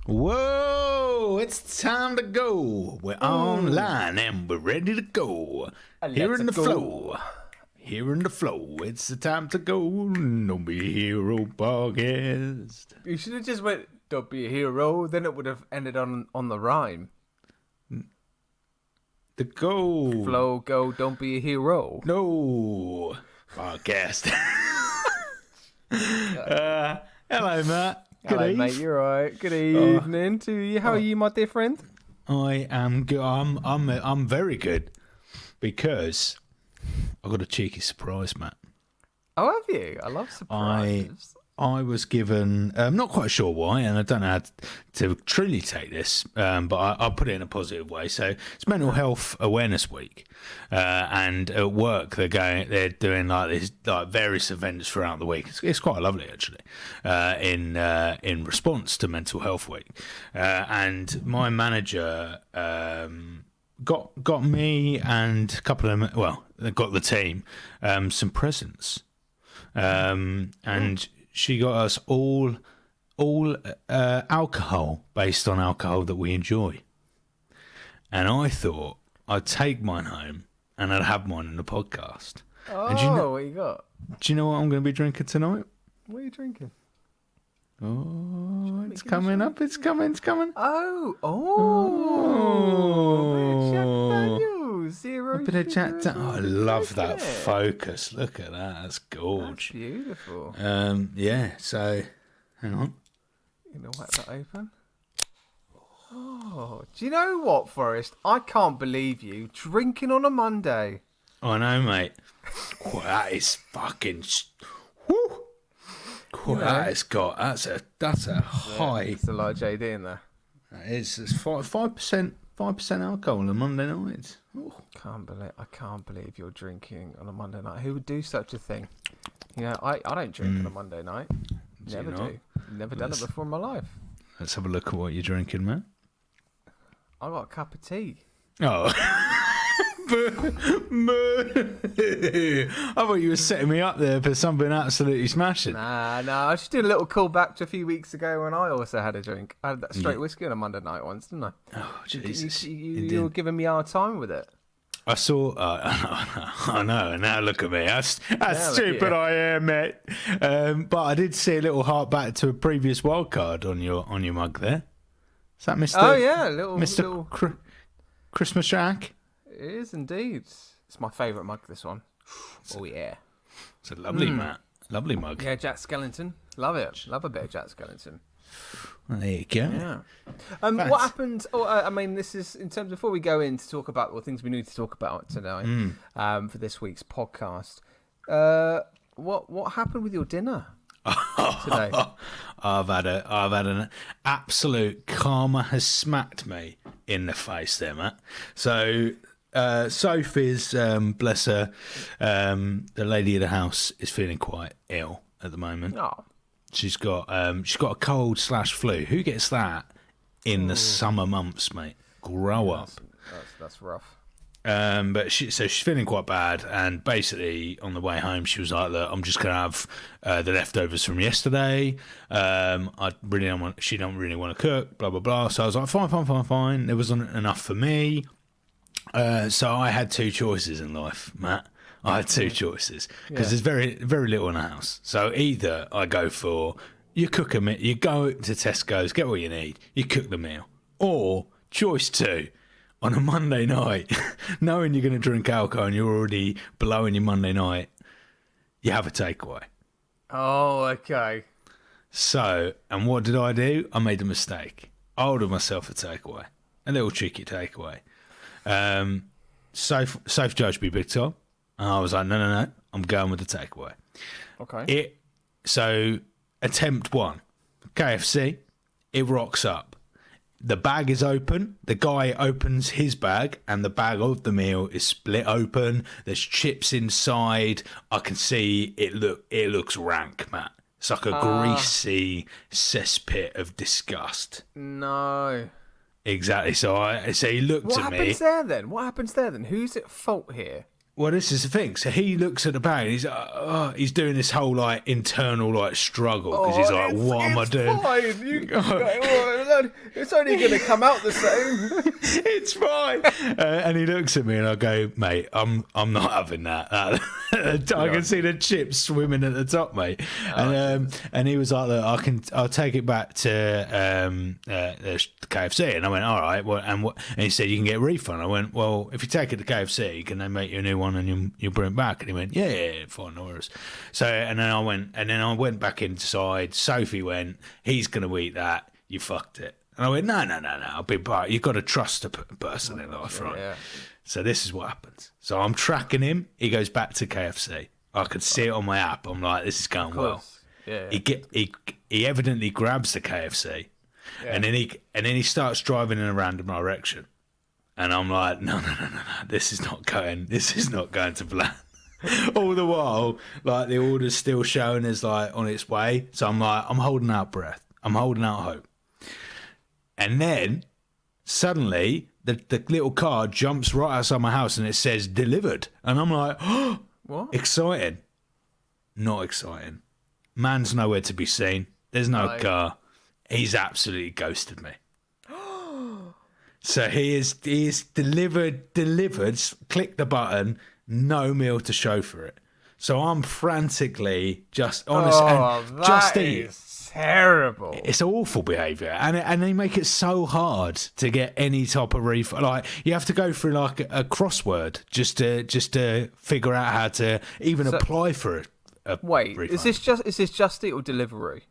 Whoa, it's time to go. We're online and we're ready to go. Here in the flow. Here in the flow. It's the time to go. Don't be a hero podcast. You should have just went, don't be a hero. Then it would have ended on the rhyme. The go. Flow, go, don't be a hero. No. Podcast. Hello, Matt. Good Hello, eve. mate. You're right. Good evening to you. How are you, my dear friend? I am good. I'm very good because I got a cheeky surprise, Matt. Oh, have you? I love surprises. I was given, I'm not quite sure why, and I don't know how to truly take this, but I'll put it in a positive way. So it's Mental Health Awareness Week, and at work they're doing like various events throughout the week. It's quite lovely actually, in response to Mental Health Week, and my manager got me and a couple of them. Well, they got the team some presents, and she got us all alcohol based on alcohol that we enjoy. And I thought I'd take mine home and I'd have mine in the podcast. Oh, and what you got? Do you know what I'm going to be drinking tonight? What are you drinking? Oh, it's coming up. It's coming. Oh. Jack Daniels. Zero. A bit of Jack sugar. I love that Look at it. focus. Look at that. That's gorge. That's beautiful. Yeah, so hang on. You know, whack that open. Oh, do you know what, Forrest? I can't believe you drinking on a Monday. I know, mate. That is fucking. Woo. That's a high. It's a lot of JD in there. That is. It's 5% alcohol on a Monday night. Ooh. I can't believe you're drinking on a Monday night. Who would do such a thing? Yeah, I don't drink on a Monday night. Never do. Never done it before in my life. Let's have a look at what you're drinking, man. I got a cup of tea. Oh. I thought you were setting me up there for something absolutely smashing. Nah, I just did a little callback to a few weeks ago when I also had a drink. I had that straight whiskey on a Monday night once, didn't I? Oh, Jesus. You were giving me our time with it. I saw. I know. Now look at me. That's stupid. I am, mate. But I did see a little heart back to a previous wild card on your mug there. Is that Mr. Oh yeah, Mr. Christmas Jack? It is indeed. It's my favourite mug. This one. Oh yeah. It's a lovely lovely mug. Yeah, Jack Skellington. Love it. Love a bit of Jack Skellington. Well, there you go. Yeah. What happened? I mean, this is in terms before we go in to talk about things we need to talk about tonight for this week's podcast. What happened with your dinner today? I've had an absolute karma has smacked me in the face there, Matt. So Sophie's bless her, the lady of the house is feeling quite ill at the moment. Oh. She's got a cold / flu. Who gets that in the summer months, mate? Grow up. That's rough. But she's feeling quite bad, and basically on the way home she was like, "Look, I'm just gonna have the leftovers from yesterday. She don't really want to cook, blah blah blah." So I was like, "Fine. There wasn't enough for me." So I had two choices in life, Matt. I had two choices because there's very, very little in the house. So either I go for you cook a meal, you go to Tesco's, get what you need, you cook the meal, or choice two, on a Monday night, knowing you're going to drink alcohol and you're already blowing your Monday night, you have a takeaway. Oh, okay. So, and what did I do? I made a mistake. I ordered myself a takeaway, a little cheeky takeaway. Safe judged me big time. And I was like, no, I'm going with the takeaway. Okay. So, attempt one, KFC, it rocks up. The bag is open. The guy opens his bag, and the bag of the meal is split open. There's chips inside. I can see it looks rank, Matt. It's like a greasy cesspit of disgust. No. Exactly. So he looked at me. What happens there then? Who's at fault here? Well, this is the thing. So he looks at the bag and he's doing this whole internal struggle because he's like, "What am I doing?" Fine. it's only going to come out the same. It's fine. And he looks at me and I go, mate, I'm not having that. I can see the chips swimming at the top, mate. And he was like, look, I'll take it back to the KFC. And I went, all right. Well, and he said, you can get a refund. I went, well, if you take it to KFC, can they make you a new one and you'll bring it back? And he went, yeah, fine, no worries. So, and then I went back inside. Sophie went, he's going to eat that. You fucked it. And I went, no. I'll be back. You've got to trust a person in life, right? Yeah. So this is what happens. So I'm tracking him. He goes back to KFC. I could see it on my app. I'm like, this is going well. Yeah. He evidently grabs the KFC, and then he starts driving in a random direction. And I'm like, no. This is not going to plan. All the while, like the order's still showing as like on its way. So I'm like, I'm holding out breath. I'm holding out hope. And then suddenly the little car jumps right outside my house and it says delivered. And I'm like, oh, what? Exciting. Not exciting. Man's nowhere to be seen. There's no car. He's absolutely ghosted me. So he is delivered, click the button, no meal to show for it. So I'm frantically just honest and just eat. Terrible. It's awful behaviour, and they make it so hard to get any type of refund. Like you have to go through like a crossword just to figure out how to even apply for a refund. Is this Just Eat or delivery?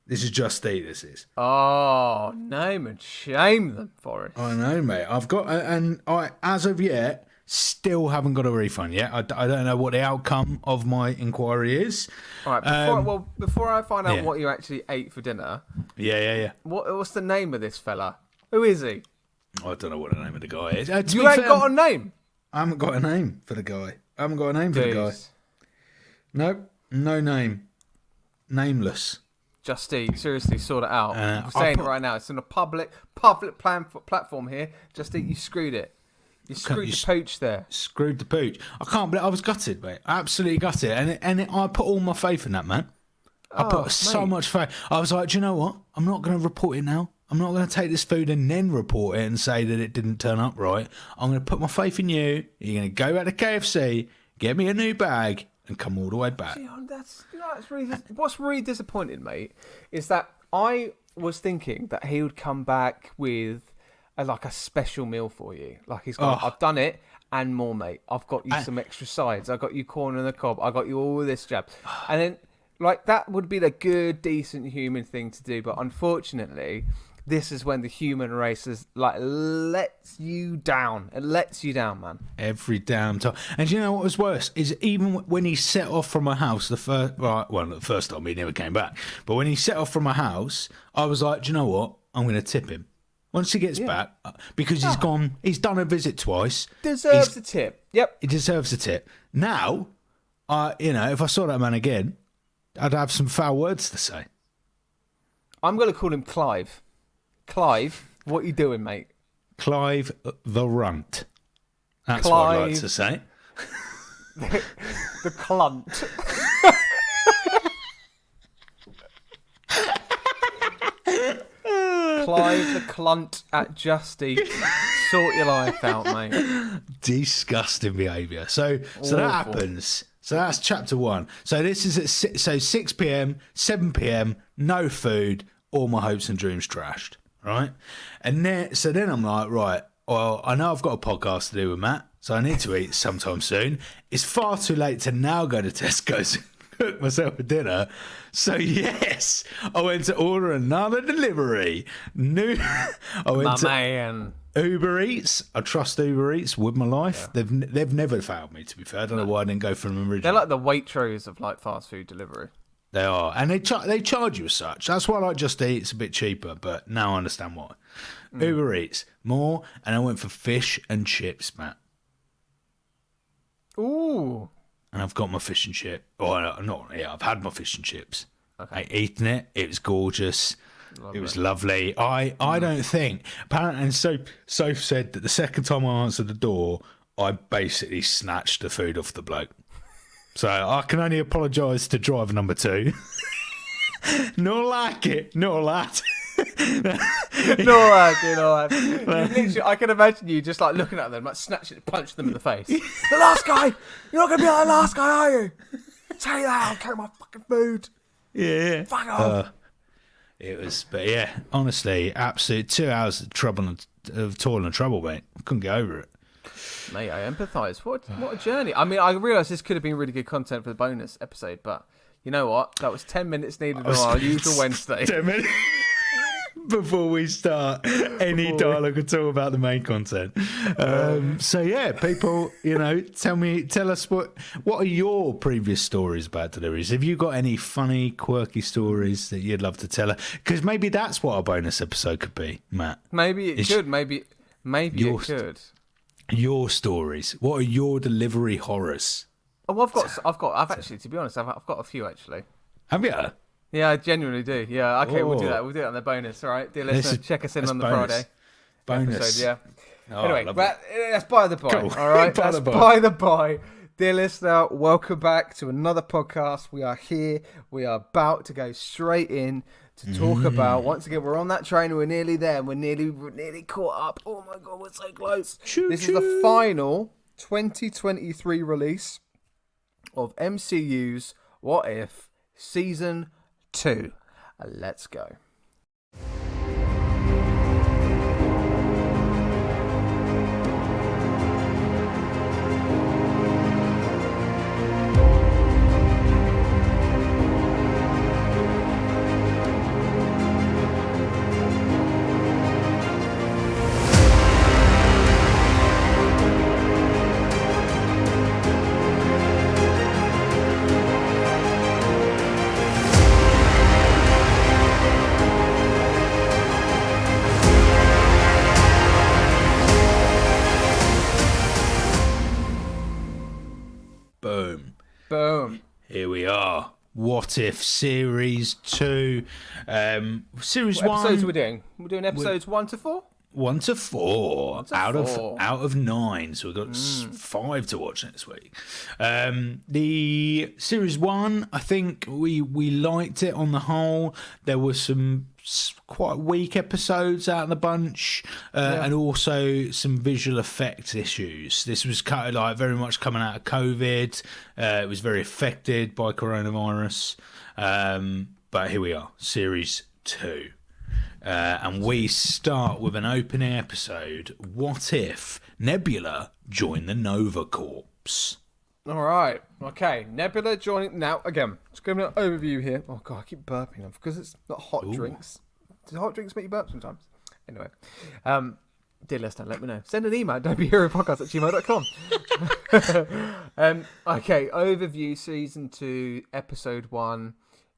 This is Just Eat. This is. Oh, name and shame them, Forrest. I know, mate. I've got, and I as of yet still haven't got a refund yet. I don't know what the outcome of my inquiry is. All right. Before I find out what you actually ate for dinner. Yeah. What's the name of this fella? Who is he? I don't know what the name of the guy is. You ain't got a name. I haven't got a name for the guy. I haven't got a name for the guy. Nope, no name. Nameless. Just Eat, seriously, sort it out. I'm saying it right now. It's on a public platform here. Just Eat, you screwed it. You screwed the pooch there. Screwed the pooch. I can't believe I was gutted, mate. Absolutely gutted. And I put all my faith in that, man. I put so much faith. I was like, do you know what? I'm not going to report it now. I'm not going to take this food and then report it and say that it didn't turn up right. I'm going to put my faith in you. You're going to go back to KFC, get me a new bag, and come all the way back. What's really disappointing, mate, is that I was thinking that he would come back with a special meal for you. Like he's gone, I've done it and more, mate. I've got you some extra sides. I got you corn on the cob. I got you all this jab. And then, like, that would be the good, decent human thing to do. But unfortunately, this is when the human race is lets you down. It lets you down, man. Every damn time. And you know what was worse is even when he set off from my house the first time he never came back. But when he set off from my house, I was like, do you know what? I'm going to tip him. Once he gets back, because he's done a visit twice. Deserves a tip. Yep. He deserves a tip. Now, if I saw that man again, I'd have some foul words to say. I'm going to call him Clive. Clive, what are you doing, mate? Clive the Runt. That's what I'd like to say. The clunt. Clive the Clunt at Just Eat. Sort your life out, mate. Disgusting behaviour. So that happens. So that's chapter 1. So this is at 6 p.m, 7 p.m, no food, all my hopes and dreams trashed, right? And then I'm like, right, well, I know I've got a podcast to do with Matt, so I need to eat sometime soon. It's far too late to now go to Tesco's and cook myself a dinner. So yes, I went to order another delivery. Man. Uber Eats. I trust Uber Eats with my life. Yeah. They've never failed me, to be fair. I don't know why I didn't go for them originally. They're like the Waitrose of like fast food delivery. They are, and they charge you as such. That's why I like Just Eat. It's a bit cheaper, but now I understand why. Uber Eats more, and I went for fish and chips, Matt. Ooh. And I've got my fish and chip. I've had my fish and chips. Okay. I eaten it. It was gorgeous. Lovely. It was lovely. I don't think. Apparently, and Soph said that the second time I answered the door, I basically snatched the food off the bloke. So I can only apologise to driver number 2. Not like it. Not like No, literally, I can imagine you just like looking at them, like snatching it, punching them in the face. The last guy! You're not going to be like the last guy, are you? Take that, I'll carry my fucking food. Yeah. Fuck off. It was, but yeah, honestly, absolute 2 hours of toil and trouble, mate. I couldn't get over it. Mate, I empathise. What a journey. I mean, I realise this could have been really good content for the bonus episode, but you know what? That was 10 minutes needed on our usual Wednesday. 10 minutes before we start any dialogue at all about the main content. So yeah, people, tell us what are your previous stories about deliveries? Have you got any funny, quirky stories that you'd love to tell? Because maybe that's what our bonus episode could be, Matt. Maybe it could. Maybe it could. Your stories. What are your delivery horrors? Oh, I've actually, to be honest, I've got a few actually. Have you? Yeah, I genuinely do. Yeah, okay, we'll do that. We'll do it on the bonus. All right, dear listener, check us in on the bonus. Friday episode. Yeah. Anyway, that's by the by. Cool. All right, that's by the by. Dear listener, welcome back to another podcast. We are here. We are about to go straight in to talk about. Once again, we're on that train. We're nearly there. We're nearly caught up. Oh my god, we're so close. This is the final 2023 release of MCU's What If Season 2. Let's go. Boom. Here we are. What If Series 2. Series 1. What episodes are we doing? We're doing episodes 1 to 4? 1 to 4. Out of 9. So we've got 5 to watch next week. The Series 1, I think we liked it on the whole. There were some quite weak episodes out of the bunch, and also some visual effects issues. This was kind of like very much coming out of COVID. It was very affected by coronavirus, but here we are, Series 2, and we start with an opening episode. What if Nebula joined the Nova Corps? All right. Okay. Nebula joining. Now, again, just giving an overview here. Oh, God, I keep burping them because it's not hot drinks. Do hot drinks make you burp sometimes? Anyway. Dear listener, let me know. Send an email. don'tbeheropodcast@gmail.com. Okay. Overview Season 2, Episode 1.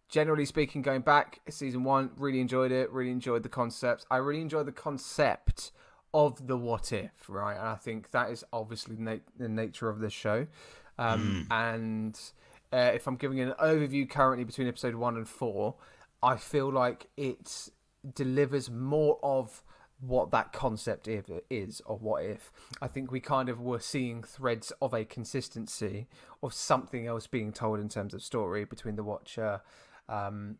Generally speaking, going back, Season 1, really enjoyed it. Really enjoyed the concepts. I really enjoyed the concept of the what if, right? And I think that is obviously the nature of this show. And if I'm giving an overview currently between episode 1 and 4, I feel like it delivers more of what that concept is, or what if. I think we kind of were seeing threads of a consistency of something else being told in terms of story between the Watcher and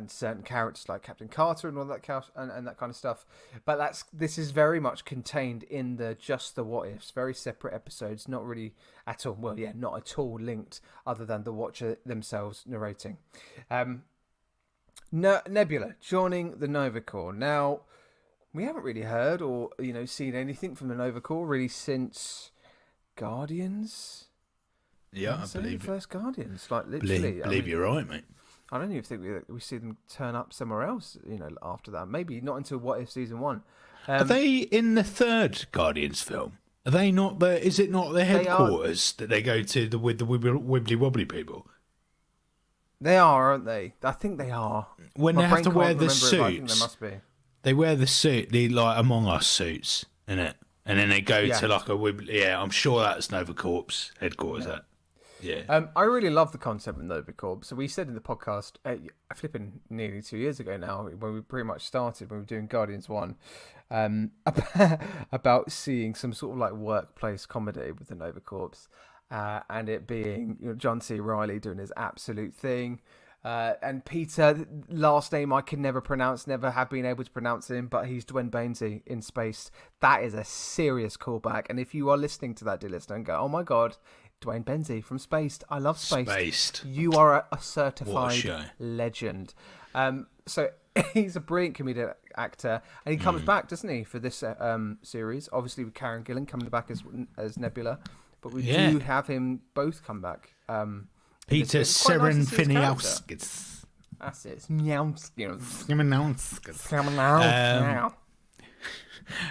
certain characters like Captain Carter and all that and that kind of stuff. But this is very much contained in the what ifs, very separate episodes, not really at all. Well, yeah, not at all linked, other than the Watcher themselves narrating. Nebula joining the Nova Corps. Now, we haven't really heard or seen anything from the Nova Corps really since Guardians. Yeah, I believe the first Guardians, like literally. Believe you're right, mate. I don't even think we see them turn up somewhere else, after that. Maybe not until What If Season 1. Are they in the third Guardians film? Are they not is it not the headquarters that they go to with the wibbly wobbly people? They are, aren't they? I think they are. When they have to wear the suits. I think they must be. They wear the suit, the like Among Us suits, innit? And then they go to like a wibbly. Yeah, I'm sure that's Nova Corps headquarters. Yeah. Yeah. I really love the concept of Nova Corps. So we said in the podcast, flipping nearly 2 years ago now, when we pretty much started, when we were doing Guardians 1, about seeing some sort of like workplace comedy with the Nova Corps, and it being John C. Reilly doing his absolute thing, And Peter, last name I can never pronounce, never have been able to pronounce him, but he's Dwayne Bainsey in Spaced. That is a serious callback. And if you are listening to that, dear listener, and go, oh my God, Dwayne Bainsey from Spaced. I love Spaced. You are a certified legend. So he's a brilliant comedic actor, and he comes back, doesn't he, for this series? Obviously with Karen Gillan coming back as Nebula, but we do have him both come back. Peter Serafinowskis. That's it.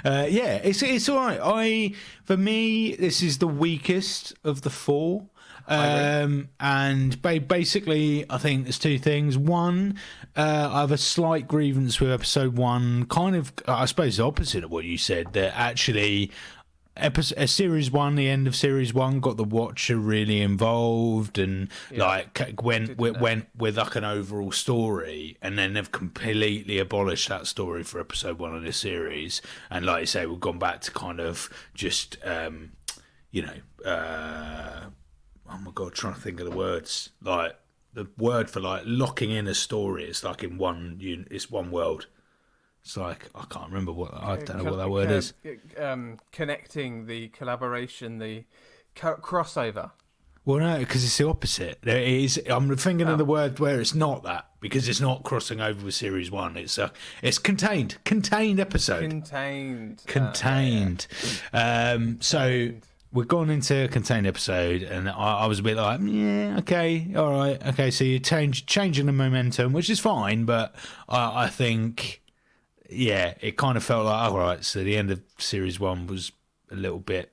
It's all right. For me, this is the weakest of the four. And basically, I think there's two things. One, I have a slight grievance with episode 1, kind of, I suppose, the opposite of what you said, that actually series 1, the end of series 1 got the watcher really involved and went with like an overall story, and then they've completely abolished that story for episode 1 of this series, and like you say, we've gone back to kind of just oh my God, trying to think of the words, like the word for like locking in a story. It's like in it's one world. It's like, I can't remember I don't know what that word is. Connecting, the collaboration, the crossover. Well, no, because it's the opposite. There is. I'm thinking of the word where it's not that, because it's not crossing over with series 1. It's contained episode. Contained. So we've gone into a contained episode, and I was a bit like, yeah, okay, all right, okay. So you're changing the momentum, which is fine, but I think. Yeah, it kind of felt like, all right, so the end of series 1 was a little bit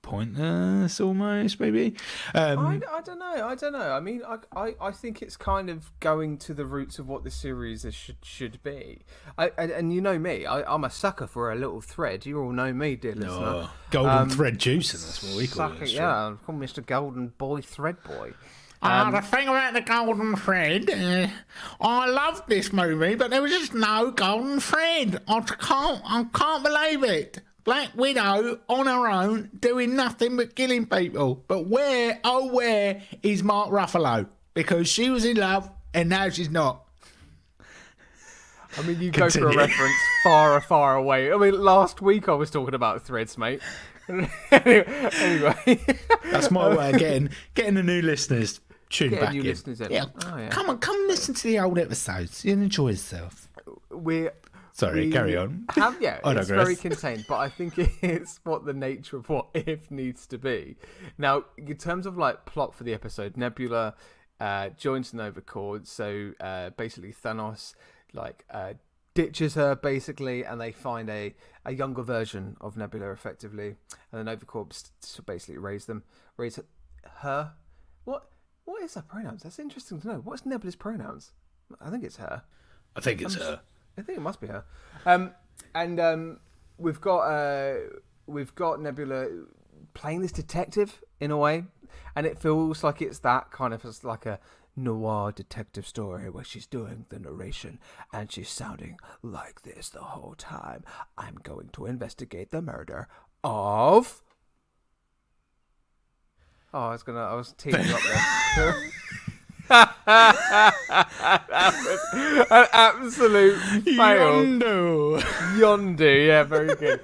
pointless, almost, maybe. I don't know. I mean, I think it's kind of going to the roots of what the series should be. And you know me, I'm a sucker for a little thread. You all know me, dear listener. Golden thread juice, and that's what we call it. Yeah, I'm called Mr. Golden Boy Thread Boy. The thing about the golden thread, I loved this movie, but there was just no golden thread. I can't believe it. Black Widow on her own, doing nothing but killing people. But where is Mark Ruffalo? Because she was in love, and now she's not. I mean, you go for a reference far, far away. I mean, last week I was talking about threads, mate. Anyway. That's my way of getting the new listeners. Tune back in. Listeners in. Yeah, come listen to the old episodes. You'll enjoy yourself. Carry on. It's very contained, but I think it's what the nature of what if needs to be. Now, in terms of like plot for the episode, Nebula joins Nova Corps, so basically Thanos ditches her basically, and they find a younger version of Nebula effectively, and the Nova Corps basically raise her. What is her pronouns? That's interesting to know. What's Nebula's pronouns? I think it's her. I think it's her. I think it must be her. We've got Nebula playing this detective in a way, and it feels like it's that kind of like a noir detective story where she's doing the narration and she's sounding like this the whole time. I'm going to investigate the murder of. Oh, I was teeing you up there. That was an absolute fail. Yondu, yeah, very good.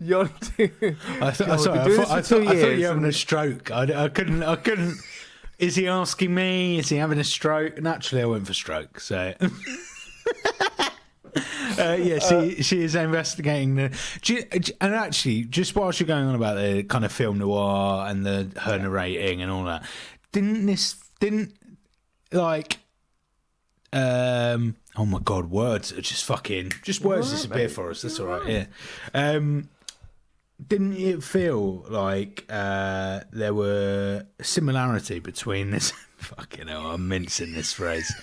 Yondu. I thought you were having a stroke. I couldn't. Is he asking me? Is he having a stroke? Naturally, I went for stroke. So. She is investigating and actually, just whilst you're going on about the kind of film noir and her narrating and all that, oh my God, words are just words disappear for us. That's all right. Yeah. Didn't it feel like there were a similarity between this? Fucking hell, I'm mincing this phrase.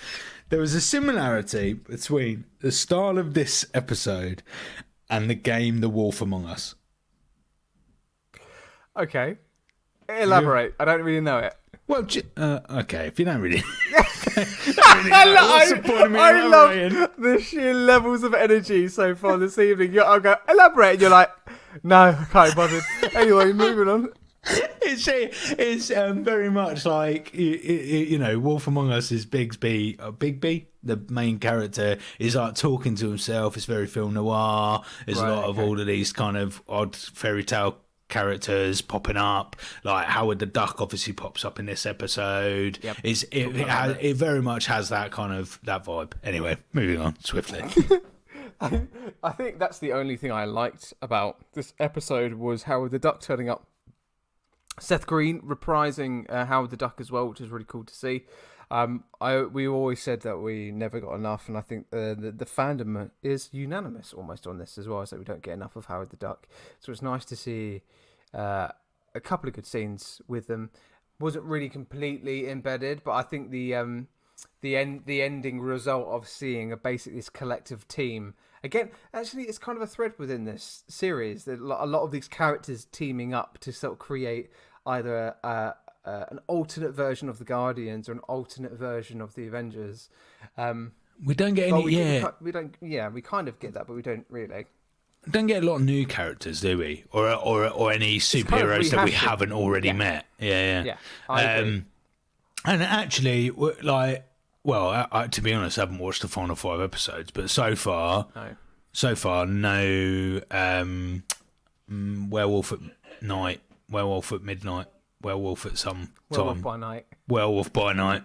There was a similarity between the style of this episode and the game The Wolf Among Us. Okay. Elaborate. I don't really know it. Well, okay, if you don't really, know, what's the point of me elaborating? I love the sheer levels of energy so far this evening. I'll go, elaborate, and you're like, no, I can't bother. Anyway, moving on. It's very much like Wolf Among Us is Bigsby. Bigby, the main character, is like talking to himself. It's very film noir. There's a lot of all of these kind of odd fairy tale characters popping up. Like Howard the Duck obviously pops up in this episode. Yep. It very much has that kind of that vibe. Anyway, moving on swiftly. I think that's the only thing I liked about this episode was Howard the Duck turning up. Seth Green reprising Howard the Duck as well, which is really cool to see. We always said that we never got enough, and I think the fandom is unanimous almost on this as well, so we don't get enough of Howard the Duck. So it's nice to see a couple of good scenes with them. Wasn't really completely embedded, but I think the ending result of seeing basically this collective team again. Actually, it's kind of a thread within this series that a lot of these characters teaming up to sort of create either an alternate version of the Guardians or an alternate version of the Avengers. We don't get any. We don't. Yeah, we kind of get that, but we don't really. Don't get a lot of new characters, do we? Or any superheroes that we haven't already met. Yeah. I agree. And actually, like, well, to be honest, I haven't watched the final 5 episodes, but so far, no Werewolf at Night, Werewolf at Midnight, Werewolf at some Werewolf time. by Night. Werewolf by Night.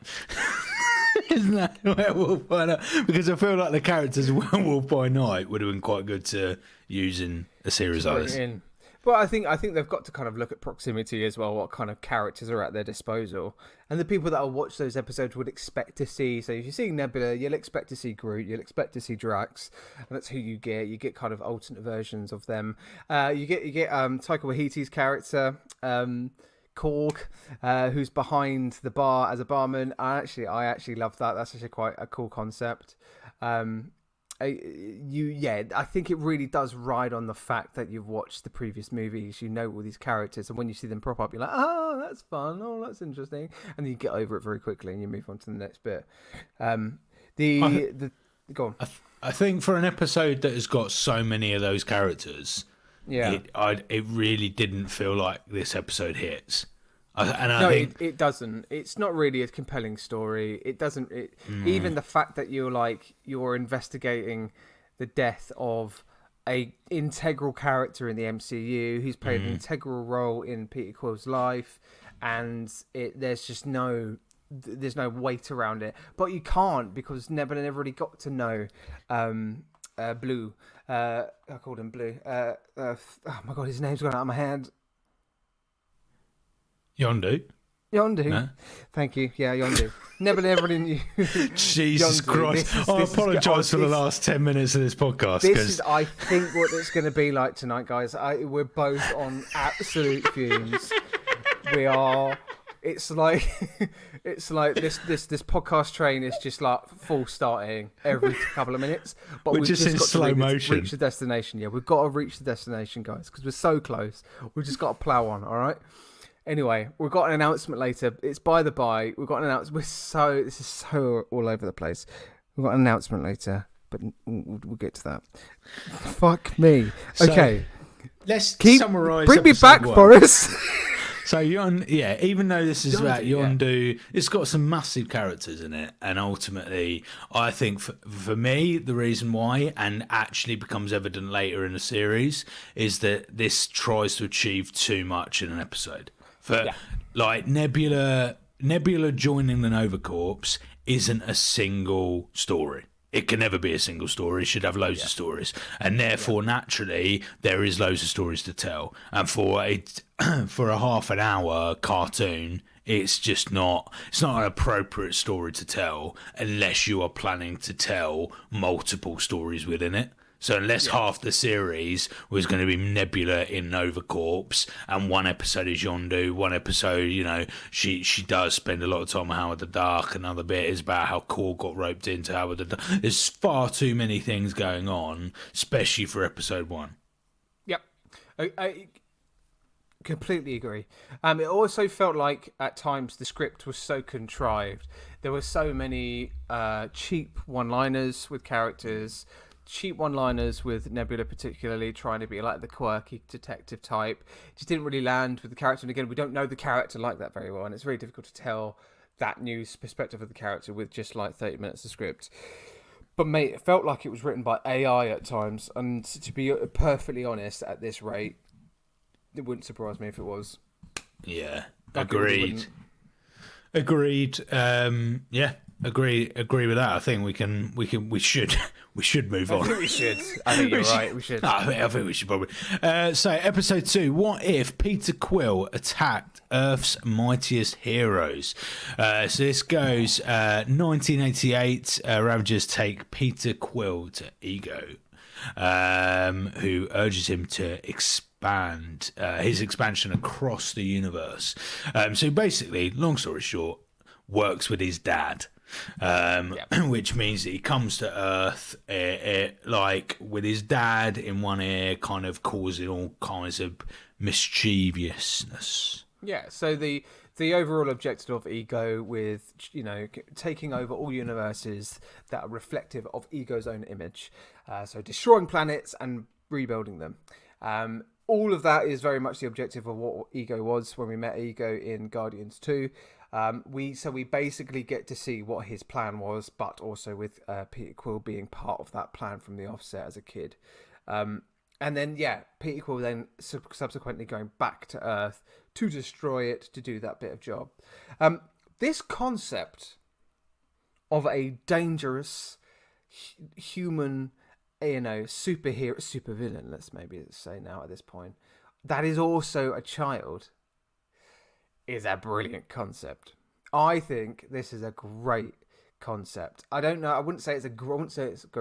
Isn't that Werewolf by Night? Because I feel like the characters Werewolf by Night would have been quite good to use in a series like this. Well, I think they've got to kind of look at proximity as well, what kind of characters are at their disposal. And the people that will watch those episodes would expect to see. So if you're seeing Nebula, you'll expect to see Groot, you'll expect to see Drax, and that's who you get. You get kind of alternate versions of them. You get Taika Waititi's character, Korg, who's behind the bar as a barman. I actually love that. That's actually quite a cool concept. I think it really does ride on the fact that you've watched the previous movies, you know all these characters, and when you see them prop up, you're like, oh, that's fun, oh, that's interesting, and then you get over it very quickly and you move on to the next bit. Go on. I think for an episode that has got so many of those characters, it really didn't feel like this episode hits. It doesn't. It's not really a compelling story. It doesn't. Even the fact that you're investigating the death of a integral character in the MCU who's played an integral role in Peter Quill's life, and there's no weight around it. But you can't, because Nebula never really got to know Blue. I called him Blue. Oh my god, his name's gone out of my head. Yondu. No? Thank you. Yeah, Yondu. Nebula never really knew. Jesus Christ. I apologise for the last 10 minutes of this podcast. This is, I think, what it's going to be like tonight, guys. We're both on absolute fumes. We are. It's like this podcast train is just like full starting every couple of minutes. But we're just in slow motion. Reach the destination. Yeah, we've got to reach the destination, guys, because we're so close. We've just got to plow on. All right. Anyway, we've got an announcement later. It's by the by. We've got an announcement. This is so all over the place. We've got an announcement later, but we'll get to that. Fuck me. Okay. So, let's summarise. Bring me back, Boris. So even though this is about Yondu, it's got some massive characters in it, and ultimately, I think for me, the reason why, and actually becomes evident later in the series, is that this tries to achieve too much in an episode. Like Nebula joining the Nova Corps isn't a single story. It can never be a single story. It should have loads of stories, and therefore naturally there is loads of stories to tell. And for a half an hour cartoon, it's just not. It's not an appropriate story to tell unless you are planning to tell multiple stories within it. So unless half the series was going to be Nebula in Nova Corps, and one episode is Yondu, one episode, she does spend a lot of time with Howard the Duck, another bit is about how Korg got roped into Howard the Duck. There's far too many things going on, especially for episode 1. Yep. I completely agree. It also felt like at times the script was so contrived. There were so many cheap one-liners with characters, cheap one-liners with Nebula, particularly trying to be like the quirky detective type. Just didn't really land with the character. And again, we don't know the character like that very well, and it's very difficult to tell that new perspective of the character with just like 30 minutes of script. But mate, it felt like it was written by AI at times, and to be perfectly honest, at this rate, it wouldn't surprise me if it was. Yeah, agreed. Agreed. Yeah, agree with that. I think we should move on. I think we should. I think you're right. We should. I think we should probably. So, episode 2. What if Peter Quill attacked Earth's mightiest heroes? So this goes 1988. Ravagers take Peter Quill to Ego, who urges him to expand his expansion across the universe. So basically, long story short, works with his dad. Which means that he comes to Earth like with his dad in one ear, kind of causing all kinds of mischievousness. Yeah, so the overall objective of Ego, with taking over all universes that are reflective of Ego's own image, so destroying planets and rebuilding them. All of that is very much the objective of what Ego was when we met Ego in Guardians 2. We basically get to see what his plan was, but also with Peter Quill being part of that plan from the offset as a kid. And then, Peter Quill then subsequently going back to Earth to destroy it, to do that bit of job. This concept of a dangerous human, supervillain, let's maybe say now at this point, that is also a child, is a brilliant concept. I think this is a great concept. I don't know. I wouldn't say it go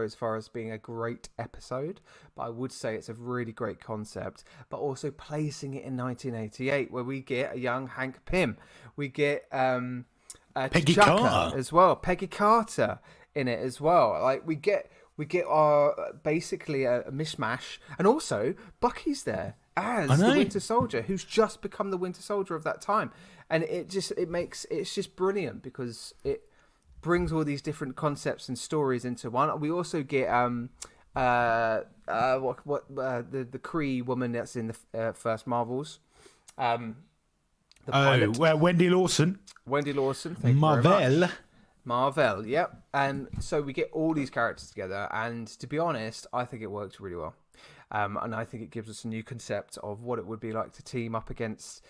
as far as being a great episode, but I would say it's a really great concept. But also placing it in 1988, where we get a young Hank Pym, we get Peggy T'Chaka Carter as well, Peggy Carter in it as well. Like we get our basically a mishmash, and also Bucky's there as the Winter Soldier, who's just become the Winter Soldier of that time, and it's just brilliant because it brings all these different concepts and stories into one. We also get the Kree woman that's in the first Marvels, Wendy Lawson. Thank you very much. Marvel, yep. And so we get all these characters together, and to be honest, I think it works really well. And I think it gives us a new concept of what it would be like to team up against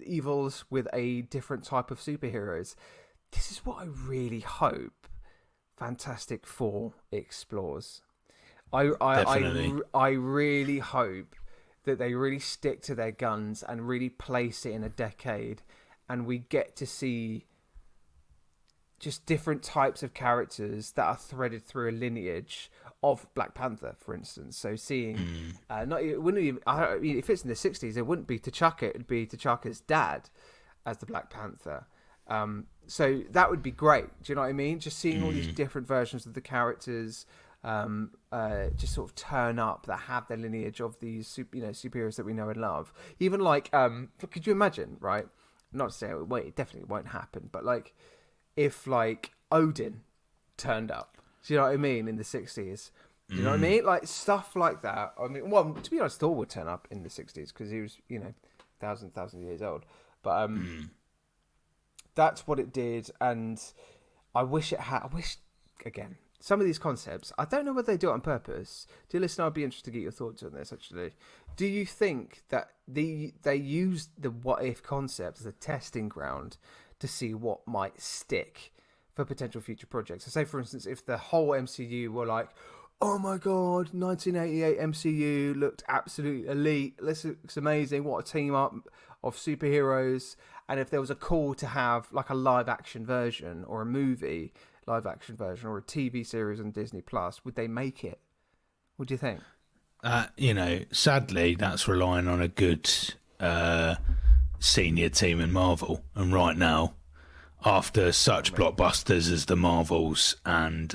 evils with a different type of superheroes. This is what I really hope Fantastic Four explores. I really hope that they really stick to their guns and really place it in a decade, and we get to see just different types of characters that are threaded through a lineage of Black Panther, for instance. So seeing, if it's in the 60s, it wouldn't be T'Chaka, it'd be T'Chaka's dad as the Black Panther. So that would be great. Do you know what I mean? Just seeing all these different versions of the characters, just sort of turn up that have the lineage of these, superheroes that we know and love. Even like, could you imagine? Right? Not to say it definitely won't happen, but like, if like Odin turned up, do you know what I mean, in the 60s? Do you know what I mean? Like stuff like that. I mean, well, to be honest, Thor would turn up in the 60s because he was, thousand years old. But that's what it did, and I wish again, some of these concepts, I don't know whether they do it on purpose. Dear listener, I'd be interested to get your thoughts on this, actually. Do you think that they used the what if concept as a testing ground to see what might stick for potential future projects? So say, for instance, if the whole MCU were like, oh my god, 1988 MCU looked absolutely elite, this looks amazing, what a team up of superheroes, and if there was a call to have like a live action version or a movie live action version or a TV series on Disney Plus, would they make it? What do you think? Sadly, that's relying on a good senior team in Marvel, and right now, after such blockbusters as the Marvels and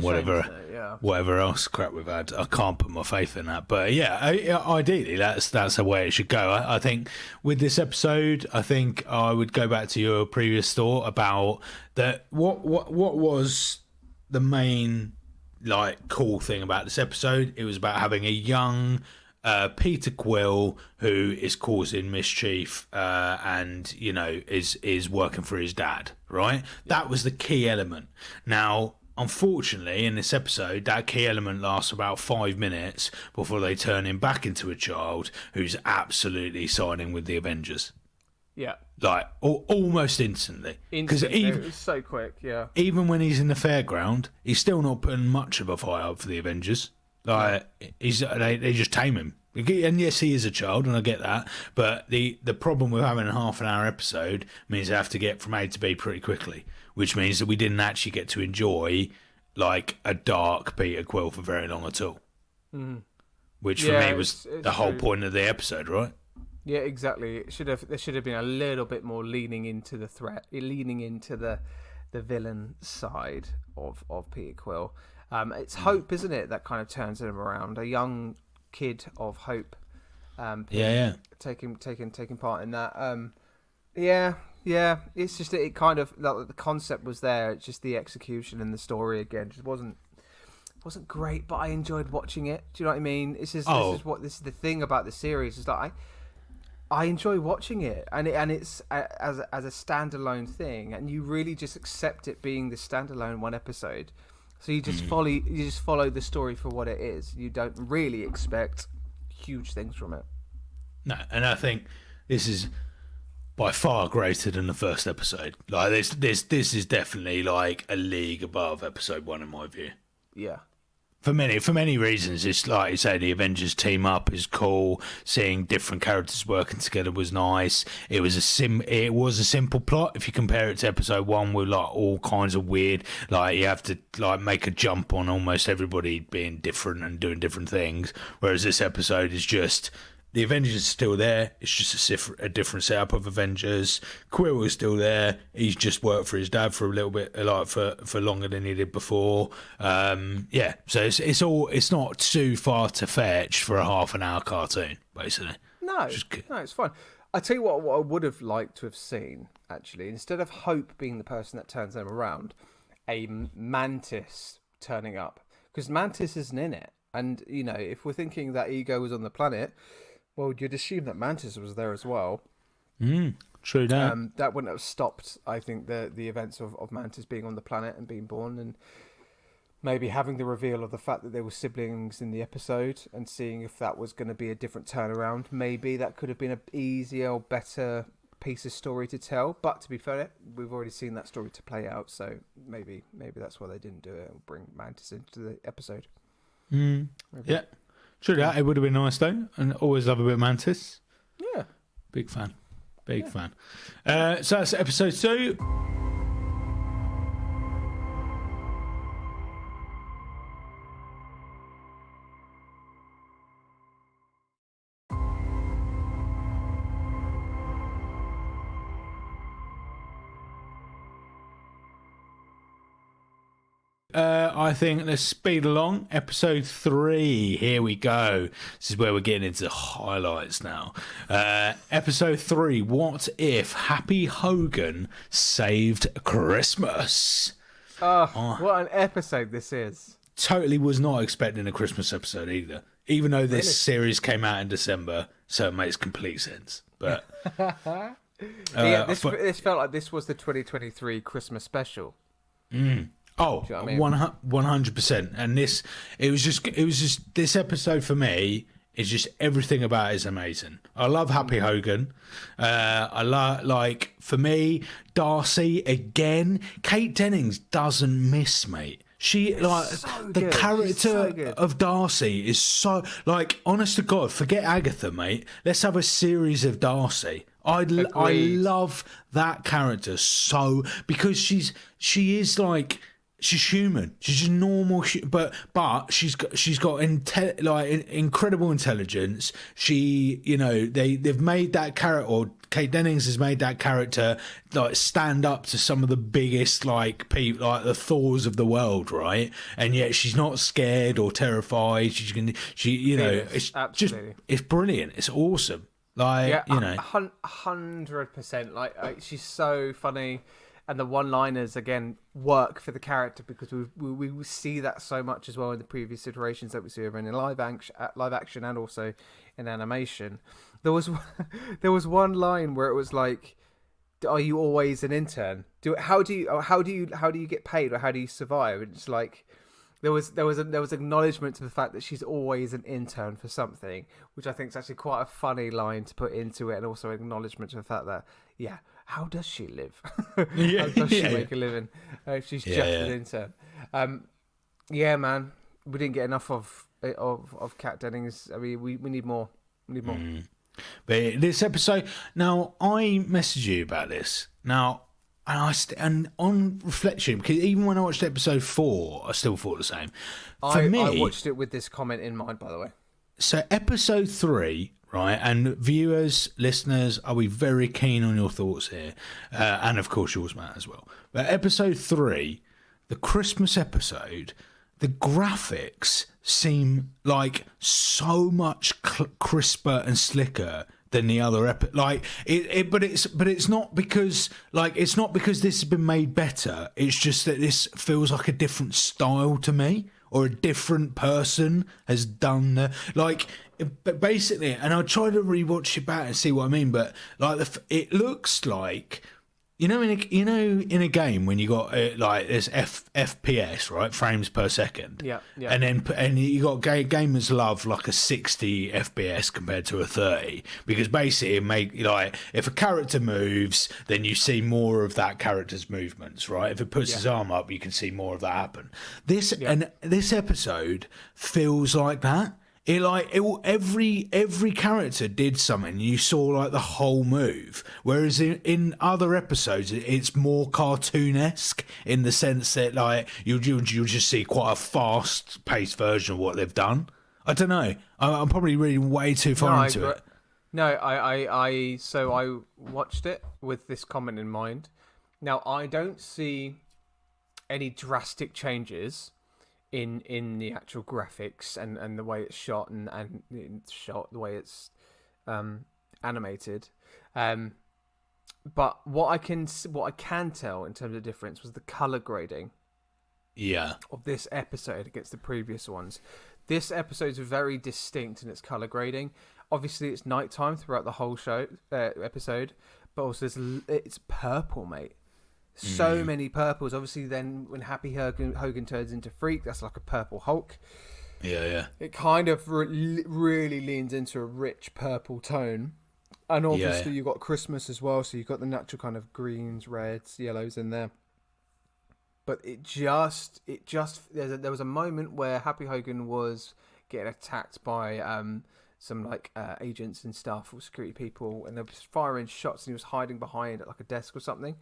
whatever else crap we've had, I can't put my faith in that. But yeah, ideally that's the way it should go. I think with this episode, I think I would go back to your previous thought about that. What was the main like cool thing about this episode. It was about having a young Peter Quill who is causing mischief and is working for his dad, right? That was the key element. Now, unfortunately, in this episode, that key element lasts about 5 minutes before they turn him back into a child who's absolutely siding with the Avengers. Yeah. Like, almost instantly. Because it was so quick, yeah. Even when he's in the fairground, he's still not putting much of a fight up for the Avengers. Like, they just tame him. And yes, he is a child, and I get that. But the problem with having a half-an-hour episode means they have to get from A to B pretty quickly, which means that we didn't actually get to enjoy, like, a dark Peter Quill for very long at all. Mm. Which, for me, was the whole point of the episode, right? Yeah, exactly. There should have been a little bit more leaning into the threat, leaning into the villain side of Peter Quill. It's hope, isn't it, that kind of turns him around. A young kid of hope. Taking part in that. It's just that it kind of, like, the concept was there. It's just the execution and the story again just wasn't great, but I enjoyed watching it. Do you know what I mean? This is the thing about the series is that I enjoy watching it, and it's as a standalone thing, and you really just accept it being the standalone one episode. So you just follow the story for what it is. You don't really expect huge things from it. No, and I think this is by far greater than the first episode. Like this is definitely like a league above episode 1 in my view. Yeah. For many reasons, it's like you say, the Avengers team up is cool. Seeing different characters working together was nice. It was a simple plot if you compare it to episode 1 with like all kinds of weird, like you have to like make a jump on almost everybody being different and doing different things. Whereas this episode is just the Avengers are still there. It's just a different setup of Avengers. Quill is still there. He's just worked for his dad for a little bit, like for longer than he did before. So it's not too far to fetch for a half-an-hour cartoon, basically. No, it's fine. I tell you what I would have liked to have seen, actually, instead of Hope being the person that turns them around, a Mantis turning up, because Mantis isn't in it. And if we're thinking that Ego was on the planet, well, you'd assume that Mantis was there as well. True that. That wouldn't have stopped, I think, the events of Mantis being on the planet and being born, and maybe having the reveal of the fact that they were siblings in the episode and seeing if that was going to be a different turnaround. Maybe that could have been an easier or better piece of story to tell. But to be fair, we've already seen that story to play out, so maybe that's why they didn't do it and bring Mantis into the episode. Yeah. True that. It would have been nice though, and always love a bit of Mantis. Yeah. Big fan. So that's episode 2. I think let's speed along. Episode 3. Here we go. This is where we're getting into highlights now. Episode 3. What if Happy Hogan saved Christmas? What an episode this is. Totally was not expecting a Christmas episode either. Even though this series came out in December, so it makes complete sense. But this felt like this was the 2023 Christmas special. Oh, 100%. And it was just this episode for me is just everything about it is amazing. I love Happy Hogan. For me, Darcy again. Kate Dennings doesn't miss, mate. The character of Darcy is so, like, honest to God, forget Agatha, mate. Let's have a series of Darcy. I love that character so, because she is like, she's human. She's just normal, but she's got incredible intelligence. They've made that character, or Kate Dennings has made that character like stand up to some of the biggest people, like the Thors of the world, right? And yet she's not scared or terrified. It's brilliant. It's awesome. 100%. She's so funny. and the one-liners again work for the character because we see that so much as well in the previous iterations that we see over in live action and also in animation. There was one line where it was like, "Are you always an intern? How do you get paid, or how do you survive?" And it's like there was acknowledgement to the fact that she's always an intern for something, which I think is actually quite a funny line to put into it, and also acknowledgement to the fact that how does she live? How does she make a living? She's just an intern. Man, we didn't get enough of Kat Dennings. I mean, we need more. We need more. But this episode, now I messaged you about this. Now, and on reflection, because even when I watched episode 4, I still thought the same. I watched it with this comment in mind, by the way. So episode 3, right, and viewers, listeners, I'll be very keen on your thoughts here, and of course yours, Matt, as well. But episode 3, the Christmas episode, the graphics seem like so much crisper and slicker than the other but it's not because this has been made better. It's just that this feels like a different style to me, or a different person has done but basically, and I'll try to rewatch it back and see what I mean, but like it looks like, in a game when you got this FPS, right, frames per second, and then you got gamers love like a 60 FPS compared to a 30, because basically if a character moves, then you see more of that character's movements, right? If it puts his arm up, you can see more of that happen. And this episode feels like that. Every character did something. You saw like the whole move, whereas in other episodes it's more cartoonesque in the sense that like you'll just see quite a fast-paced version of what they've done. I don't know. I'm probably reading way too far into it. No, I watched it with this comment in mind. Now I don't see any drastic changes in the actual graphics and the way it's shot and the way it's animated, but what I can tell in terms of difference was the color grading of this episode against the previous ones. This episode is very distinct in its color grading. Obviously it's nighttime throughout the whole episode, but also it's purple, mate. So many purples. Obviously, then when Happy Hogan turns into Freak, that's like a purple Hulk. Yeah. It kind of really leans into a rich purple tone. And obviously, you've got Christmas as well, so you've got the natural kind of greens, reds, yellows in there. But there was a moment where Happy Hogan was getting attacked by some agents and stuff, or security people, and they were firing shots, and he was hiding behind like a desk or something.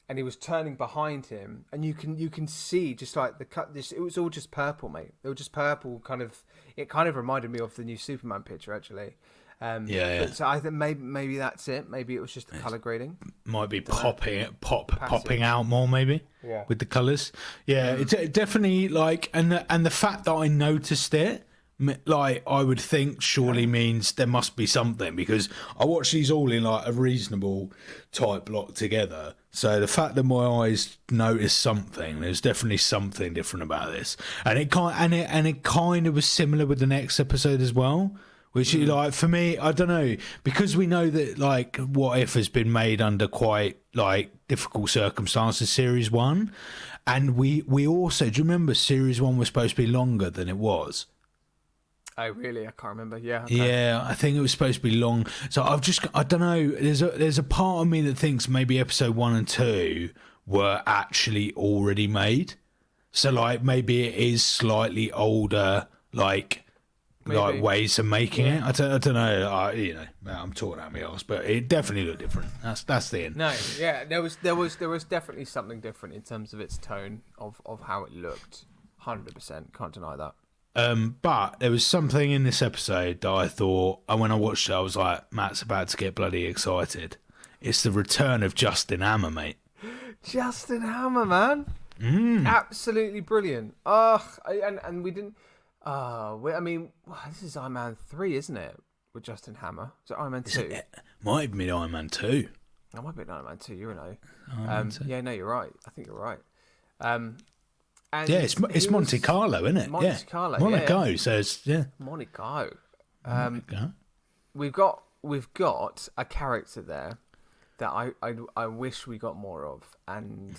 And he was turning behind him, and you can see just like the cut. It was all just purple, mate. It was just purple. It kind of reminded me of the new Superman picture, actually. So I think maybe that's it. Maybe it was just the color grading. Might be popping out more, maybe. Yeah. With the colors. Yeah, it's definitely and the fact that I noticed it, like I would think surely means there must be something, because I watch these all in like a reasonable type block together. So the fact that my eyes noticed something, there's definitely something different about this, and it kind of was similar with the next episode as well. Which like for me, I don't know, because we know that like What If has been made under quite like difficult circumstances, series 1, and we also, do you remember series 1 was supposed to be longer than it was? Oh really? I can't remember. Yeah. Okay. Yeah, I think it was supposed to be long. So I don't know. There's a part of me that thinks maybe episode 1 and 2 were actually already made. So like maybe it is slightly older, like ways of making it. I don't know. I'm talking out my arse, but it definitely looked different. That's the end. No, yeah, there was definitely something different in terms of its tone of how it looked. 100%, can't deny that. But there was something in this episode that I thought, and when I watched it, I was like, Matt's about to get bloody excited. It's the return of Justin Hammer, mate. Justin Hammer, man. Absolutely brilliant. And we didn't. This is Iron Man 3, isn't it? With Justin Hammer. Is it Iron Man 2? Might have been Iron Man 2. I might be Iron Man 2. You know. Iron Man 2. Yeah, no, you're right. I think you're right. And yeah, it's Monte Carlo, isn't it? Monte Carlo. Monaco. Yeah. So it's Monaco. Monaco. We've got a character there that I wish we got more of, and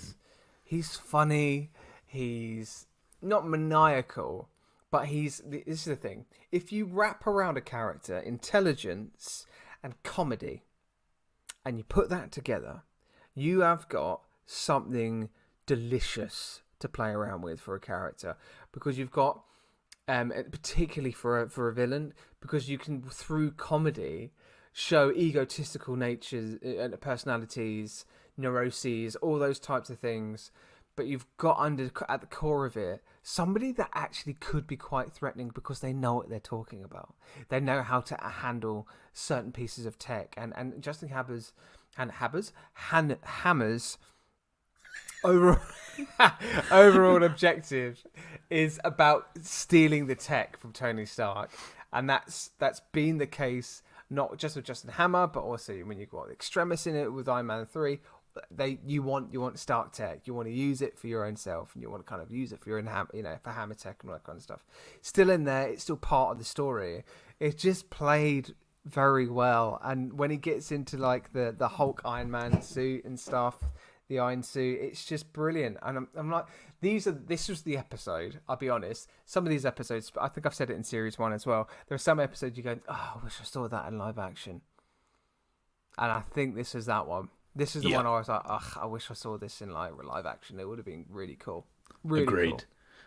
he's funny. He's not maniacal, but this is the thing. If you wrap around a character intelligence and comedy, and you put that together, you have got something delicious to play around with for a character, because you've got, particularly for a villain, because you can, through comedy, show egotistical natures and personalities, neuroses, all those types of things. But you've got at the core of it somebody that actually could be quite threatening, because they know what they're talking about. They know how to handle certain pieces of tech. And Justin Hammer's overall objective is about stealing the tech from Tony Stark, and that's been the case not just with Justin Hammer, but also when you've got Extremis in it with Iron Man 3. You want Stark tech. You want to use it for your own self, and you want to kind of use it for your own for Hammer tech and all that kind of stuff. Still in there, it's still part of the story. It's just played very well, and when he gets into like the Hulk Iron Man suit and stuff, the Iron Suit, it's just brilliant. And I'm like, this was the episode, I'll be honest, some of these episodes, I think I've said it in series 1 as well, there are some episodes you go, oh, I wish I saw that in live action. And I think this is that one. This is the one I was like, ugh, I wish I saw this in live action. It would have been really cool. Really Agreed. Cool.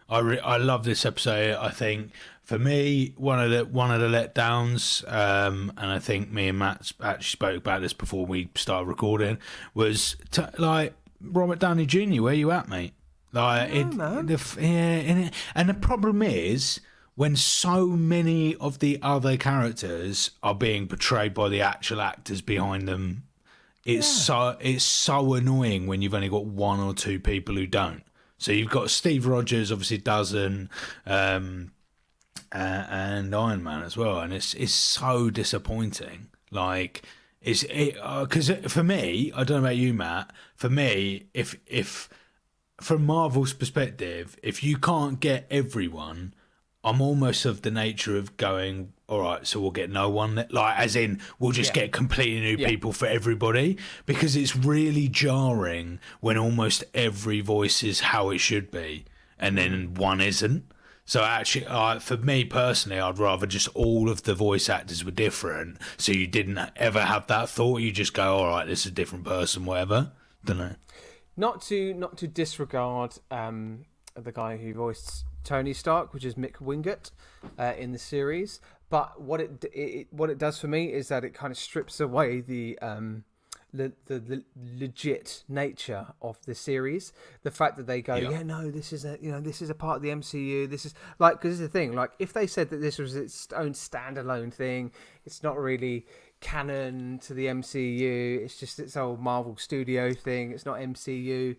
I love this episode. I think for me, one of the letdowns, and I think me and Matt actually spoke about this before we started recording, was like Robert Downey Jr. Where you at, mate? Like and the problem is when so many of the other characters are being portrayed by the actual actors behind them. It's so annoying when you've only got one or two people who don't. So you've got Steve Rogers, obviously doesn't, and Iron Man as well, and it's so disappointing. Like because for me, I don't know about you, Matt. For me, if from Marvel's perspective, if you can't get everyone, I'm almost of the nature of going, all right, so we'll get no one, like as in we'll just get completely new people for everybody, because it's really jarring when almost every voice is how it should be and then one isn't. So actually, for me personally, I'd rather just all of the voice actors were different, so you didn't ever have that thought. You just go, all right, this is a different person, whatever. Don't know. Not to disregard the guy who voiced Tony Stark, which is Mick Wingate in the series, but what it does for me is that it kind of strips away the legit nature of the series. The fact that they go, this is a part of the MCU. This is like, because this is the thing. Like, if they said that this was its own standalone thing, it's not really canon to the MCU. It's just its old Marvel Studio thing. It's not MCU.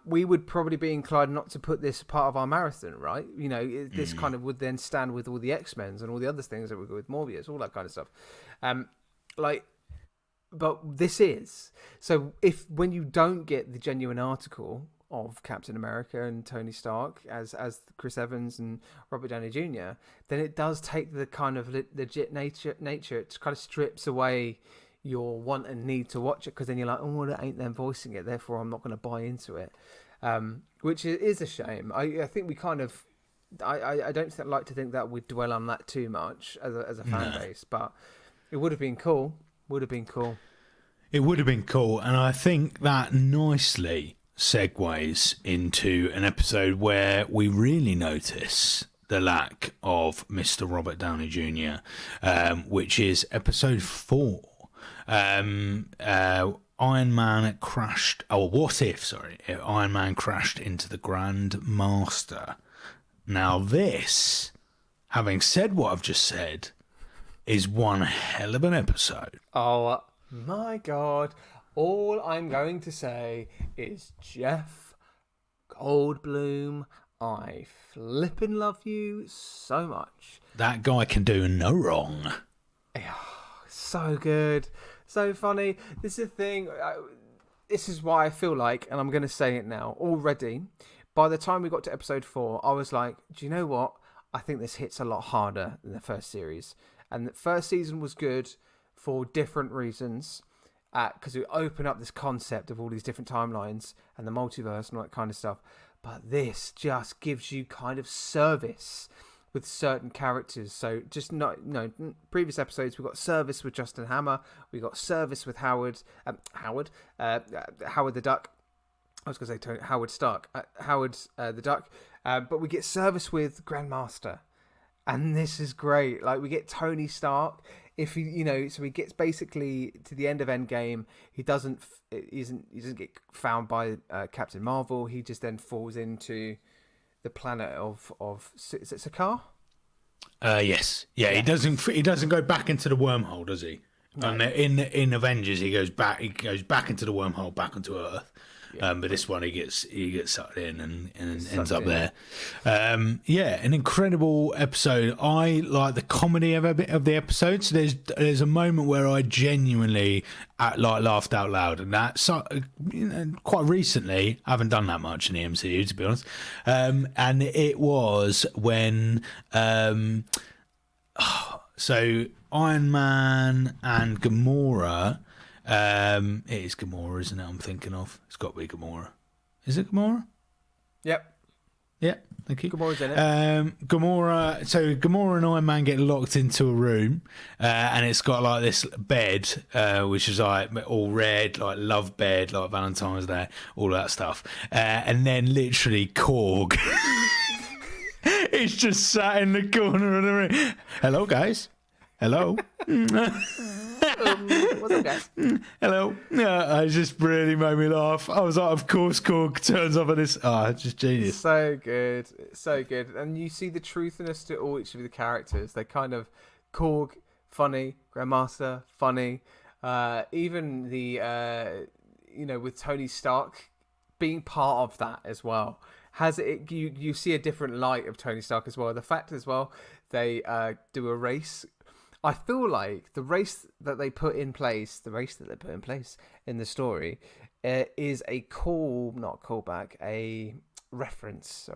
We would probably be inclined not to put this part of our marathon, right? You know, this kind of would then stand with all the X-Men and all the other things that we go with Morbius, all that kind of stuff. But this is. So when you don't get the genuine article of Captain America and Tony Stark as Chris Evans and Robert Downey Jr., then it does take the kind of legit nature. It kind of strips away your want and need to watch it, because then you're like, oh, well, it ain't them voicing it, therefore I'm not going to buy into it, which is a shame. I think we kind of I don't like to think that we'd dwell on that too much as a fan base, but it would have been cool. It would have been cool, and I think that nicely segues into an episode where we really notice the lack of Mr. Robert Downey Jr., which is episode 4. Iron Man crashed. Oh, what if? Sorry, Iron Man crashed into the Grand Master. Now, this, having said what I've just said, is one hell of an episode. Oh my God! All I'm going to say is Jeff Goldblum. I flippin' love you so much. That guy can do no wrong. So good. So funny. This is the thing. This is why I feel like, and I'm going to say it now already. By the time we got to episode 4, I was like, do you know what? I think this hits a lot harder than the first series. And the first season was good for different reasons. Because we open up this concept of all these different timelines and the multiverse and all that kind of stuff. But this just gives you kind of service with certain characters. So just previous episodes we got service with Justin Hammer, we got service with Howard the Duck. I was going to say Howard Stark, Howard the Duck, but we get service with Grandmaster, and this is great. Like we get Tony Stark. If he, so he gets basically to the end of Endgame, he doesn't get found by Captain Marvel. He just then falls into the planet of is it Sakaar? Yes, yeah. He doesn't go back into the wormhole, does he? No. And in Avengers, he goes back into the wormhole, back onto Earth. Yeah. But this one, he gets sucked in and ends up there. An incredible episode. I like the comedy of the episode. So there's a moment where I genuinely laughed out loud, and that's quite recently. I haven't done that much in the MCU, to be honest. And it was when so Iron Man and Gamora. It is Gamora, isn't it? I'm thinking of. It's got to be Gamora. Is it Gamora? Yep. Yeah, thank you. Gamora's in it. Gamora. So Gamora and Iron Man get locked into a room, and it's got like this bed, which is like all red, like love bed, like Valentine's Day, all that stuff. And then literally Korg. It's just sat in the corner of the room. Hello, guys. Hello. What's up, guys? Hello. Yeah, it just really made me laugh. I was like, of course, Korg turns up on this. It's just genius. So good. So good. And you see the truthiness to each of the characters. They kind of, Korg, funny, Grandmaster, funny. Even the, with Tony Stark being part of that as well. You see a different light of Tony Stark as well. The fact as well, they do a race. I feel like the race that they put in place in the story is a reference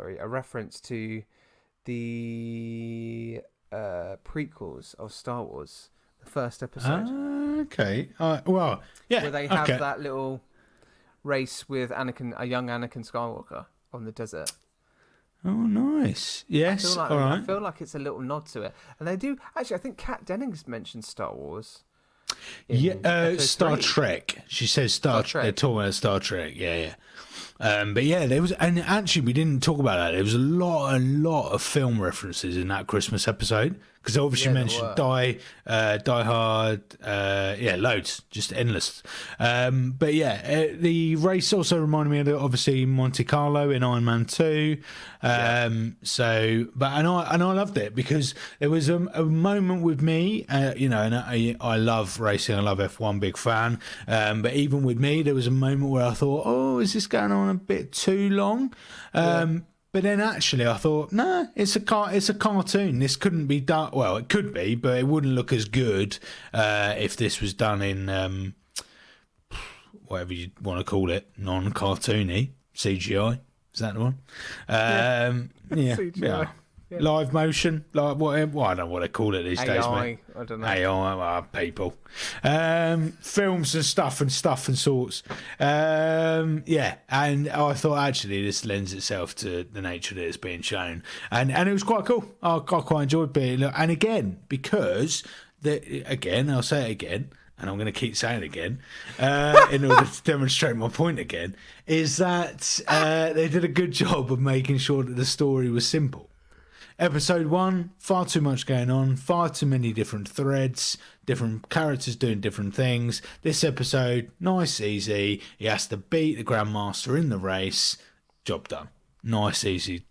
to the prequels of Star Wars, the first episode. Okay. Well, yeah. Where they have that little race with a young Anakin Skywalker on the desert. Oh, nice. Yes. I feel like it's a little nod to it. And they do... Actually, I think Kat Dennings mentioned Star Wars. Star Trek. She says Star Trek. They're talking about Star Trek. Yeah. But yeah, there was... And actually, we didn't talk about that. There was a lot of film references in that Christmas episode. Because obviously mentioned Die Hard, loads, just endless. But yeah, the race also reminded me of obviously Monte Carlo in Iron Man 2. And I loved it because there was a moment with me, and I love racing, I love F1, big fan. But even with me, there was a moment where I thought, oh, is this going on a bit too long? But then actually I thought, nah, it's a cartoon. This couldn't be done. Well, it could be, but it wouldn't look as good if this was done in whatever you want to call it, non-cartoony CGI. Is that the one? CGI. Yeah. Live motion, like whatever. I don't know what they call it these days, mate. I don't know. AI, people. Films and stuff and sorts. And I thought actually this lends itself to the nature that it's being shown, and it was quite cool. I quite enjoyed being. And again, because I'll say it again. And I'm going to keep saying it again in order to demonstrate my point again, is that they did a good job of making sure that the story was simple. Episode 1, far too much going on, far too many different threads, different characters doing different things. This episode, nice, easy. He has to beat the Grandmaster in the race. Job done. Nice, easy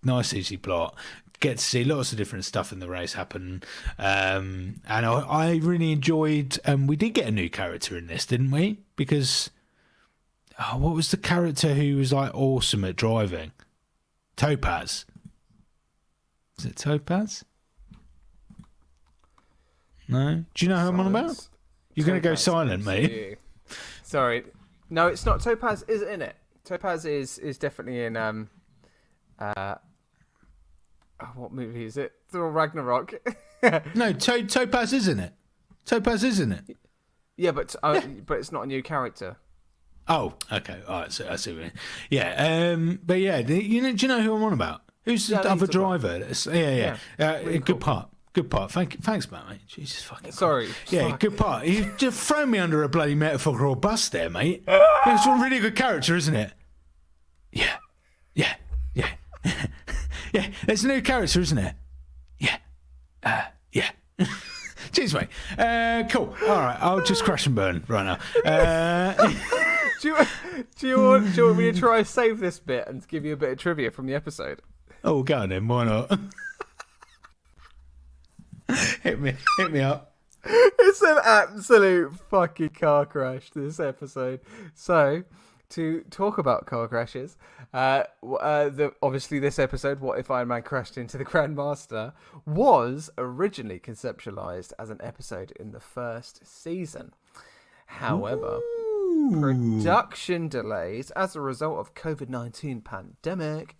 plot. Get to see lots of different stuff in the race happen. And I really enjoyed... we did get a new character in this, didn't we? Because... what was the character who was like awesome at driving? Topaz. Is it Topaz? No? Do you know who I'm on about? You're going to go Topaz silent, MCU. mate. Sorry. No, it's not. Topaz is in it. Topaz is definitely in what movie is it? Thor Ragnarok. No, Topaz is in it. Topaz is in it. Yeah, but it's not a new character. Oh, okay. All right, so I see what you mean. Yeah, but yeah, do you know who I'm on about? Who's the other driver? Yeah. Really good cool. Good part. Thanks, mate. Jesus fucking. Sorry. Yeah, Fuck. good part. You just thrown me under a bloody metaphorical bus there, mate. It's a really good character, isn't it? Yeah. Yeah. There's a new character, isn't it? Yeah. Yeah. Cheers, mate. Cool. All right, I'll just crash and burn right now. Do you want me to try and save this bit and give you a bit of trivia from the episode? Oh, go on then. Why not? Hit me up. It's an absolute fucking car crash, this episode. So, to talk about car crashes, obviously this episode, What If Iron Man Crashed into the Grandmaster, was originally conceptualized as an episode in the first season. However, production delays as a result of COVID-19 pandemic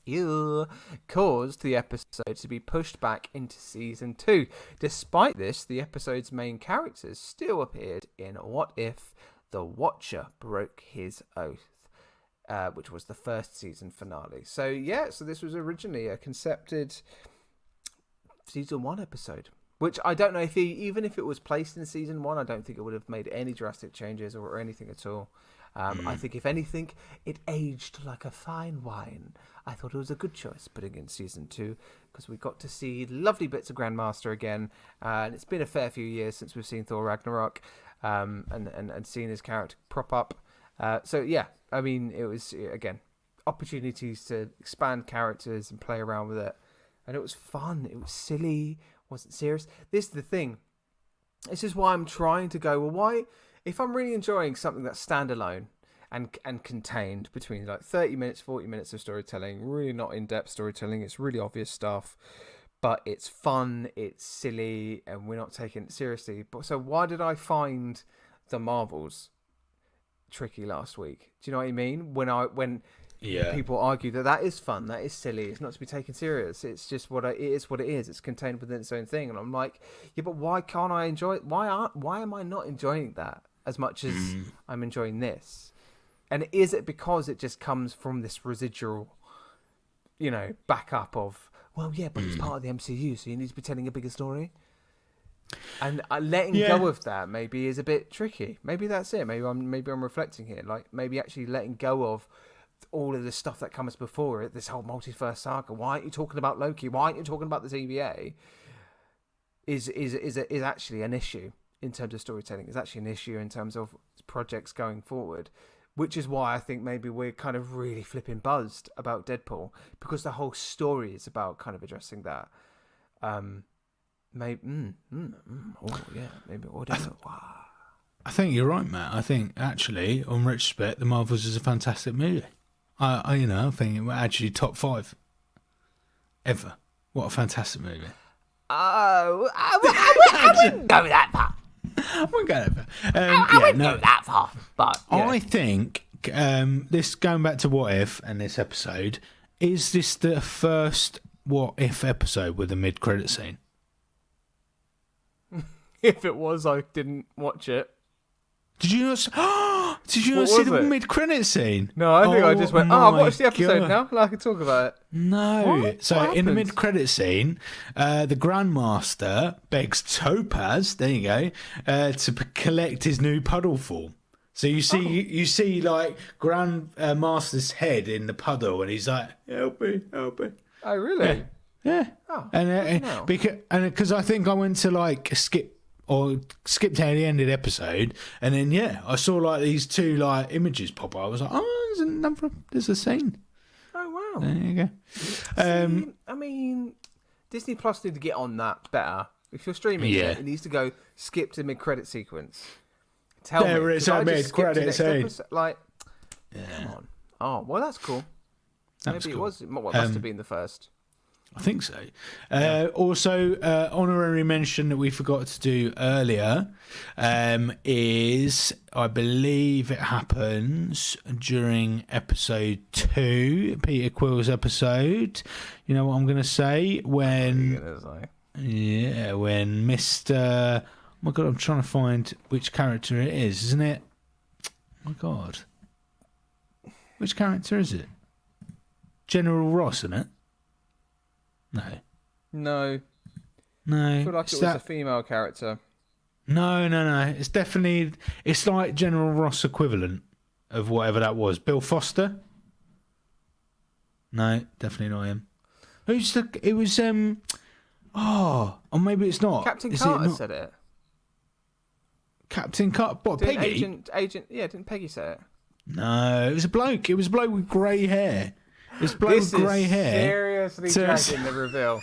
caused the episode to be pushed back into season 2. Despite this, the episode's main characters still appeared in What If the Watcher Broke His Oath, which was the first season finale. So this was originally a concepted season 1 episode, which I don't know if even if it was placed in season 1, I don't think it would have made any drastic changes or anything at all. I think if anything, it aged like a fine wine. I thought it was a good choice putting in season 2 because we got to see lovely bits of Grandmaster again, and it's been a fair few years since we've seen Thor Ragnarok, and seen his character prop up. So yeah, I mean, it was again opportunities to expand characters and play around with it, and it was fun. It was silly. Wasn't serious. This is the thing. This is why I'm trying to go, well, why, if I'm really enjoying something that's standalone and contained between like 30 minutes, 40 minutes of storytelling, really not in-depth storytelling, it's really obvious stuff, but it's fun, it's silly, and we're not taking it seriously. But so why did I find the Marvels tricky last week? Do you know what I mean? When people argue that is fun, that is silly, it's not to be taken serious, it's just what it is. It's contained within its own thing, and I'm like, yeah, but why can't I enjoy it? Why am I not enjoying that as much as I'm enjoying this? And is it because it just comes from this residual, backup of, well, yeah, but it's part of the MCU, so you need to be telling a bigger story. And letting go of that maybe is a bit tricky. Maybe that's it. Maybe I'm reflecting here. Like maybe actually letting go of all of the stuff that comes before it, this whole multiverse saga. Why aren't you talking about Loki? Why aren't you talking about the TVA? Is actually an issue in terms of storytelling. It's actually an issue in terms of projects going forward, which is why I think maybe we're kind of really flipping buzzed about Deadpool, because the whole story is about kind of addressing that. Maybe whatever. I think you're right, Matt. I think actually, on retrospect, The Marvels is a fantastic movie. I think it was actually top 5 ever. What a fantastic movie. I wouldn't go that far. I wouldn't go that far. I wouldn't go that far. But yeah. I think this, going back to What If and this episode, is this the first What If episode with a mid-credit scene? If it was, I didn't watch it. Did you not? Did you not see the mid-credit scene? No, I think I just went, I've watched the episode now. I can talk about it. No. What? So What in the happened? mid-credit scene, the Grandmaster begs Topaz, there you go, to collect his new puddle form. So you see like Grandmaster's head in the puddle, and he's like, "Help me, help me." Oh, really? Yeah. Oh, And because I think I went to like skipped to the end of the episode, and then I saw like these two like images pop up. I was like, oh, there's a scene. Oh, wow. There you go. See, I mean, Disney Plus need to get on that better. If you're streaming it needs to go skip to the mid-credit sequence. Tell me. There is a mid-credit scene. Like, come on. Oh, well, that's cool. Maybe it was. Well, it must have been the first. I think so. Also, honorary mention that we forgot to do earlier is, I believe it happens during episode 2, Peter Quill's episode. You know what I'm going to say? When Mr... Oh my God, I'm trying to find which character it is, isn't it? Oh my God. Which character is it? General Ross, isn't it? No. I feel like it was a female character. No. It's definitely... It's like General Ross equivalent of whatever that was. Bill Foster? No, definitely not him. Who's the... It was... or maybe it's not. Captain Carter said it. Captain Carter? What, didn't Peggy? Didn't Peggy say it? No, it was a bloke. It was a bloke with grey hair. This bloke with grey hair. Seriously dragging the reveal.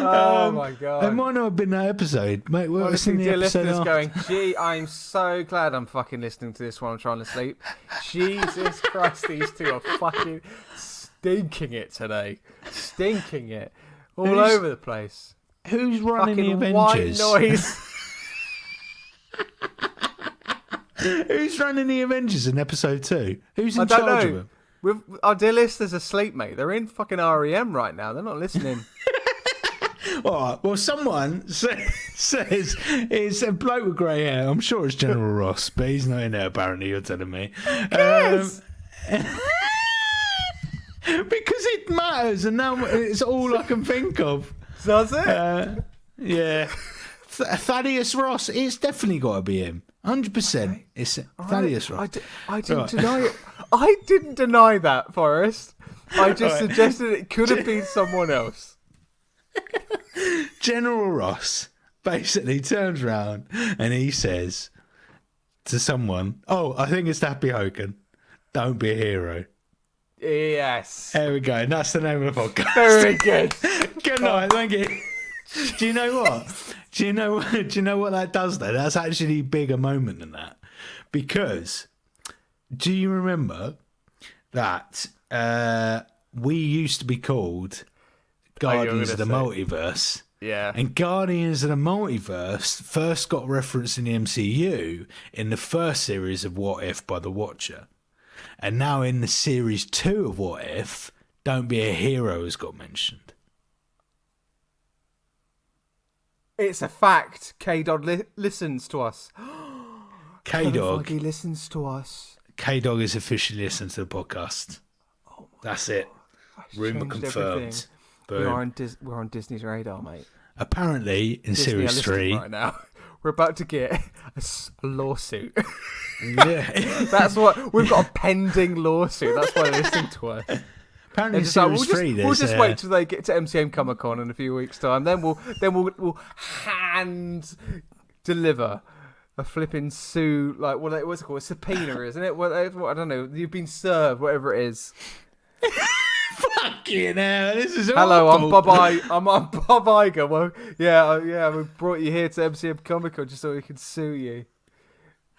Oh my God. It might not have been that episode. Mate, we're listening to the episode listeners going, gee, I'm so glad I'm fucking listening to this while I'm trying to sleep. Jesus Christ, these two are fucking stinking it today. Stinking it. All over the place. Who's running fucking the Avengers? White noise. Who's running the Avengers in episode 2? Who's in charge of them? Our dear listeners are asleep, mate. They're in fucking REM right now. They're not listening. All right. Well, someone says it's a bloke with grey hair. I'm sure it's General Ross, but he's not in there, apparently, you're telling me. Yes! Because it matters, and now it's all I can think of. Does it? Yeah. Thaddeus Ross. It's definitely got to be him. 100%. It's Thaddeus Ross. I didn't deny it. I didn't deny that, Forrest. I just suggested it could have been someone else. General Ross basically turns around and he says to someone, I think it's Happy Hogan, don't be a hero. Yes. There we go. And that's the name of the podcast. Very good. Good night. Thank you. Do you know what? Do you know what that does though? That's actually a bigger moment than that. Because do you remember that we used to be called Guardians of the Multiverse? Yeah. And Guardians of the Multiverse first got referenced in the MCU in the first series of What If by The Watcher. And now in the series 2 of What If, Don't Be a Hero has got mentioned. It's a fact. K-Dog listens to us. K-Dog. He listens to us. K-Dog is officially listening to the podcast. That's it. Rumour confirmed. We're on Disney's radar, mate. Apparently, in Disney Series 3... right now. We're about to get a lawsuit. Yeah. That's what... We've got a pending lawsuit. That's why they're listening to us. Apparently, in Series 3, we'll just wait till they get to MCM Comic Con in a few weeks' time. Then we'll hand deliver a flipping sue, like what's it called, a subpoena, isn't it? I don't know. You've been served, whatever it is. Fucking hell, this is Hello, awful. I'm Bob Iger. Well, yeah, we brought you here to MCM Comic Con just so we can sue you.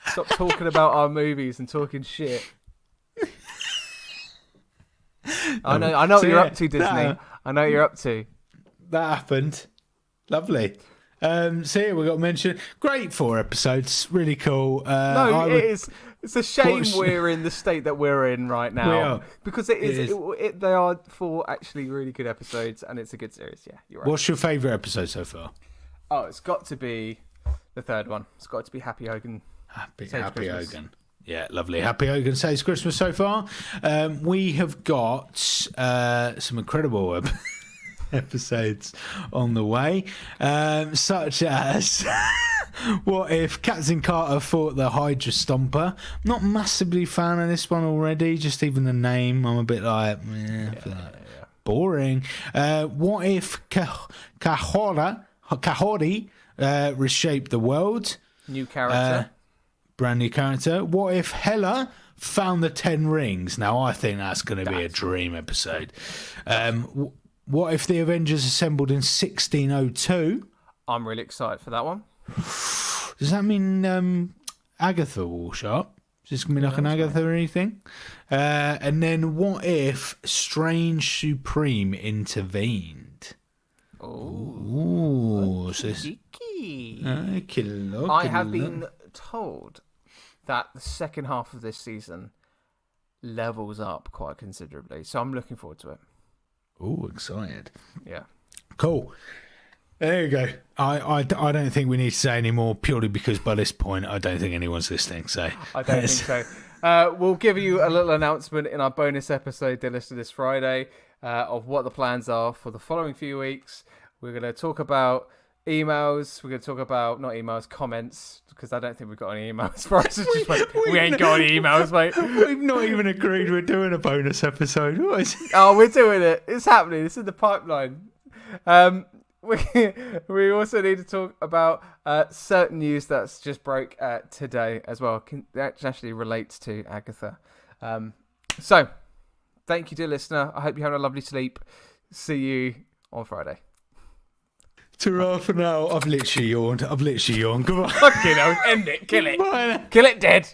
Stop talking about our movies and talking shit. I know what you're up to, Disney. I know what you're up to. That happened. Lovely. So here we got mentioned. Great 4 episodes. Really cool. It is. It's a shame we're in the state that we're in right now. We are. Because they are 4 actually really good episodes, and it's a good series. Yeah, you're right. What's your favourite episode so far? Oh, it's got to be the 3rd one. It's got to be Happy Hogan. Happy Hogan. Yeah, lovely. Happy Hogan Saves Christmas so far. We have got some incredible episodes on the way, such as What If Captain Carter fought the Hydra Stomper. Not massively fan of this one already, just even the name, I'm a bit like, boring. What If Kahori reshaped the world? New character. Brand new character. What If Hela found the 10 rings? Now, I think that's going to be a dream episode. What If the Avengers assembled in 1602? I'm really excited for that one. Does that mean Agatha will show up? Is this going to be like an Agatha or anything? And then what if Strange Supreme intervened? Oh, so I have been told that the second half of this season levels up quite considerably. So I'm looking forward to it. Oh, excited. Yeah. Cool. There you go. I don't think we need to say any more, purely because by this point I don't think anyone's listening. So I don't think so. We'll give you a little announcement in our bonus episode, dear listener, this Friday, of what the plans are for the following few weeks. We're going to talk about emails. We're going to talk about, not emails, comments, because I don't think we've got any emails for us. We ain't got any emails, mate. We've not even agreed we're doing a bonus episode. What is it? Oh, we're doing it. It's happening. It's in the pipeline. We also need to talk about certain news that's just broke today as well. That actually relates to Agatha. So, thank you, dear listener. I hope you're having a lovely sleep. See you on Friday. Ta-ra for now. I've literally yawned. Come on. Fucking hell. End it. Kill it. Bye. Kill it dead.